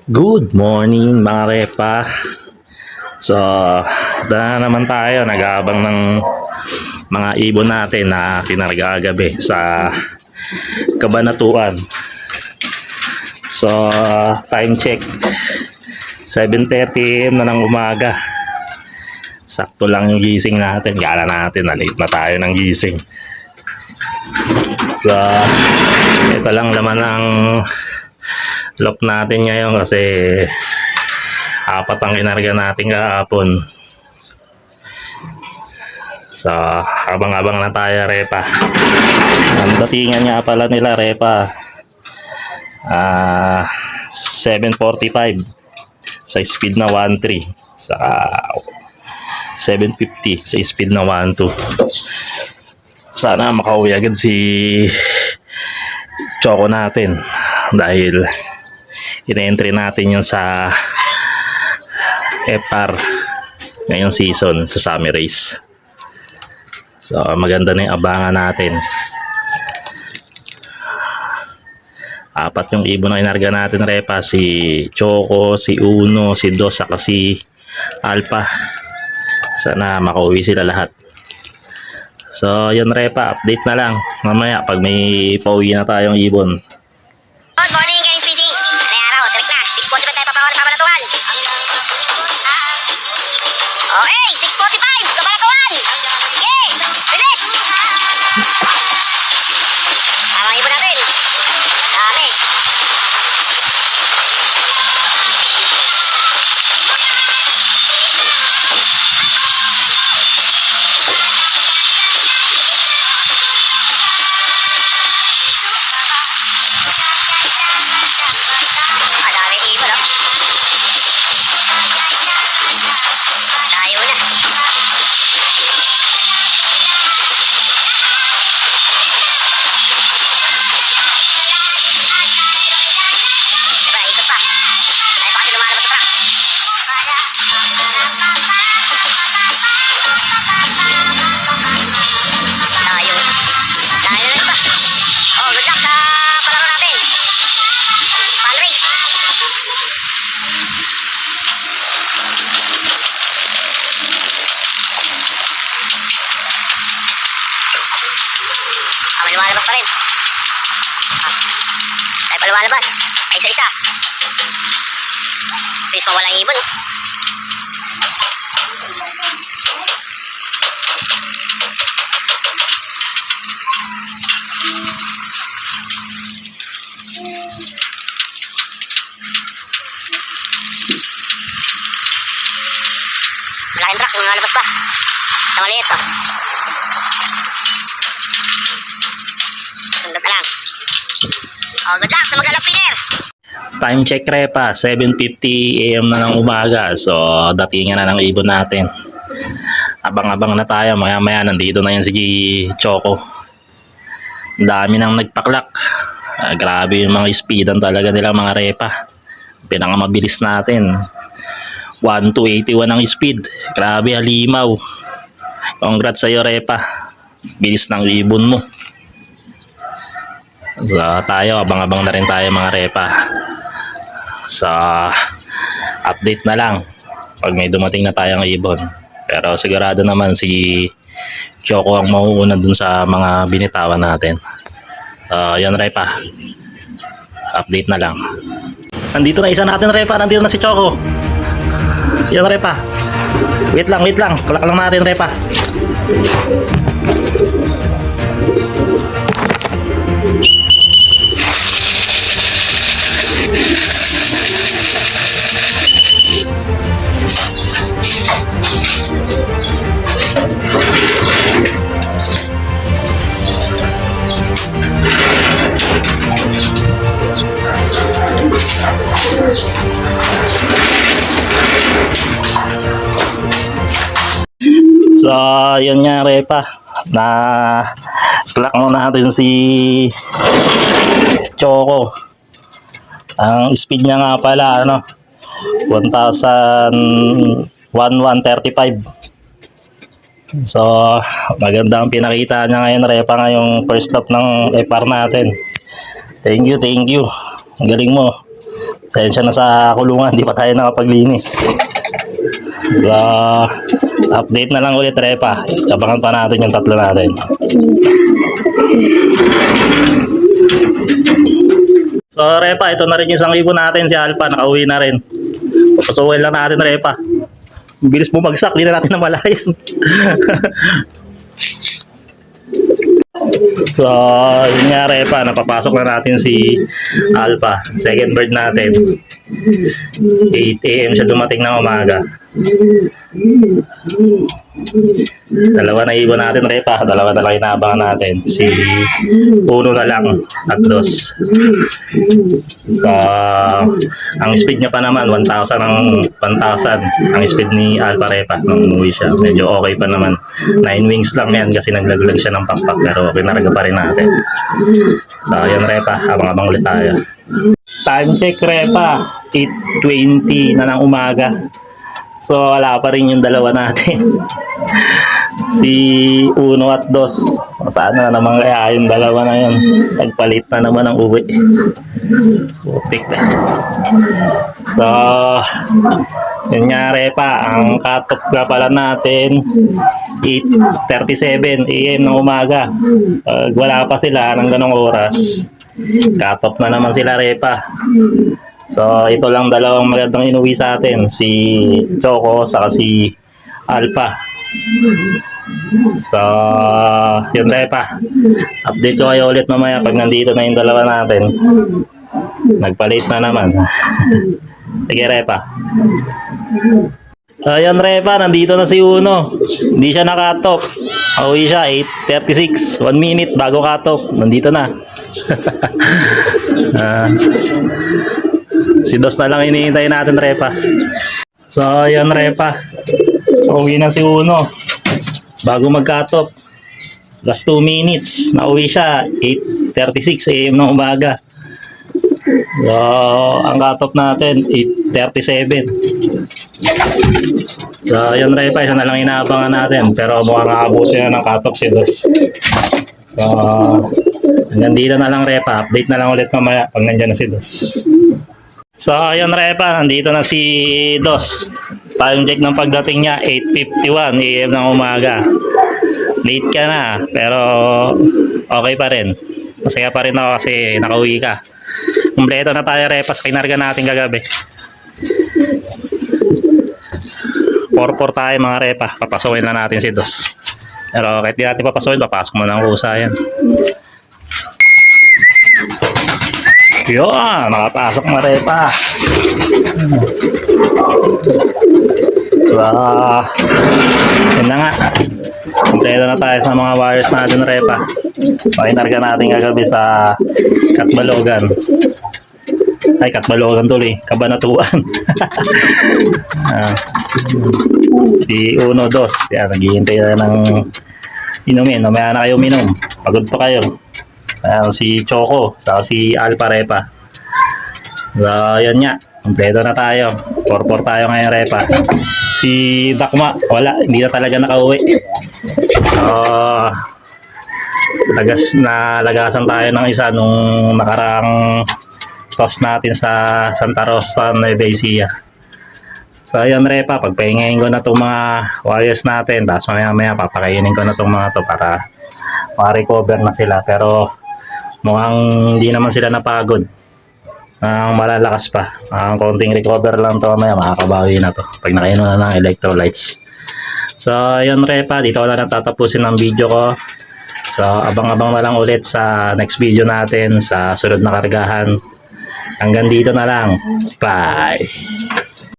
Good morning mga repa. So, na naman tayo nag-aabang ng mga ibon natin na kinarga gabi sa Kabanatuan. So, time check 7:30 AM na ng umaga. Sakto lang yung gising natin. Gala natin, late na tayo ng gising. So, ito lang laman ng lock natin ngayon kasi apat ang kinarga natin kahapon. So, abang-abang na tayo, repa. Ang datingan nga pala nila, repa, 7:45 sa speed na 1.3, sa 7:50 sa speed na 1.2. Sana makauwi agad si Choco natin dahil ina-entry natin yung sa FR ngayong season sa summer race. So maganda na yung abangan natin. Apat yung ibon na inarga natin, repa, si Choco, si Uno, si Dos, saka si Alpha. Sana makauwi sila lahat. So yun, repa, update na lang mamaya pag may pauwi na tayong ibon. Good morning guys, PC. May araw, direct na. 6:45 tayo papawan sa Kabanatuan. Okay, 6:45, Kabanatuan. Okay, bilis. Tama ang ibon natin. Dami. Dami ibon, oh. Tayo na. Diba, ikot pa. Tayo pa kasi lumalabas sa truck. Tayo. Tayo na iba. Oh, good luck sa palaro natin. Fun race. May lumalabas pa rin. Tayo pa lumalabas. Ay, isa-isa. Please, mawala yung ibon. Malaking truck, lumalabas pa. Sa maliit, oh. Sundot na lang. Oh, good luck sa mag-alap winner. Time check, repa, 7:50 AM na ng umaga. So datingan na ng ibon natin. Abang-abang na tayo, maya-maya nandito na yan si Choco. Ang dami nang nagpaklak. Grabe yung mga speedan talaga nila, mga repa. Pinakamabilis natin, 1:81 ang speed. Grabe, halimaw. Congrats sa'yo, repa. Bilis ng ibon mo. So tayo, abang-abang na rin tayo, mga repa. So update na lang pag may dumating na tayong ibon. Pero sigurado naman si Choco ang mauuna dun sa mga binitawan natin. Yan, repa. Update na lang. Nandito na isa natin, repa. Nandito na si Choco. Yan, repa. Wait lang. Kulak lang natin, repa. So, yun nga, repa. Na clock mo natin si Choco. Ang speed niya nga pala, 1,135. So, maganda ang pinakita niya ngayon, repa, ngayong first lap ng FR natin. Thank you. Ang galing mo. Sensya na sa kulungan, di pa tayo nakapaglinis. So, update na lang ulit, Repa. Abangan pa natin yung tatlo natin. So, Repa, ito na rin yung isang ibon natin, si Alpha. Nakauwi na rin. Papasukin lang natin, Repa. Bilis bumagsak, di na natin namalayan. So, yun nga, Repa, napapasok na natin si Alpha. Second bird natin. 8 AM siya dumating ng umaga. Dalawa na ibon natin, Repa. Dalawa na lang inaabangan natin. Si Uno na lang at Dos. So, ang speed niya pa naman 1,000 ang speed ni Alpha, Repa nung umuwi siya. Medyo okay pa naman. 9 wings lang yan kasi naglaglag siya ng pakpak, pero kinaraga pa rin natin. So, yun, Repa. Abang-abang ulit tayo. Time check, Repa. 8:20 na ng umaga. So, wala pa rin yung dalawa natin. Si Uno at Dos. Saan na naman kaya yung dalawa na yun? Nagpalit na naman ang uwi. Putik. So, yun nga, Repa. Ang cut-off nga pala natin, 8:37 AM ng umaga. Wala pa sila ng ganong oras. Cut-off na naman sila, Repa. So, ito lang dalawang magandang inuwi sa atin. Si Choco, saka si Alpha. So, yun, Repa. Update ko kayo ulit mamaya pag nandito na yung dalawa natin. Nagpalit na naman. Sige, Repa. Ayan, Repa. Nandito na si Uno. Hindi siya nakatok. Uwi siya, 8:36. 1 minute bago katok. Nandito na. Si Dos na lang hinihintay natin, Repa. So, ayan, Repa. Uwi na si Uno. Bago mag-cut-off. Last 2 minutes. Nauwi siya. 8:36 AM ng umaga. So, ang cut-off natin, 8:37. So, ayan, Repa. Isa na lang inaabangan natin. Pero mukhang nakabuti na ng cut-off si Dos. So, hanggang dito na lang, Repa. Update na lang ulit mamaya pag nandiyan na si Dos. So, ayun, Repa, nandito na si Dos. Time check ng pagdating niya, 8:51 AM ng umaga. Late ka na, pero okay pa rin. Masaya pa rin ako kasi nakauwi ka. Kumpleto na tayo, Repa, sa kinarga natin kagabi. 4-4 tayo, mga Repa. Papasukin na natin si Dos. Pero kahit di natin papasukin, papasok mo ng kusa yan. Yun, nakapasok na, Repa. So, yun na nga. Kompleto na tayo sa mga wires natin, Repa. Pakinarga natin kagabi sa Katbalogan. Ay, Katbalogan tuloy. Kabanatuan. Si Uno, Dos. Yan, naghihintay na ng inumin. Mamaya na kayo minom. Pagod pa kayo. Ayan, si Choco, saka si Alpha, Repa. So, yan nga. Kompleto na tayo. 4-4 tayo ngayon, Repa. Si Dakma, wala. Hindi na talaga nakauwi. So, lagasan tayo ng isa nung nakarang toss natin sa Santa Rosa, Nueva Ecija. So, ayan, Repa. Pagpahingayin ko na itong mga wires natin. Tapos maya papakainin ko na itong mga to para ma-recover na sila. Pero mukhang hindi naman sila napagod. Ang malalakas pa. Ang konting recover lang to, maya makakabawi na to pag nakainom na ng electrolytes. So, ayun, Repa, dito ko na natatapusin ang video ko. So, abang-abang na lang ulit sa next video natin sa sunod na kargahan. Hanggang dito na lang. Bye!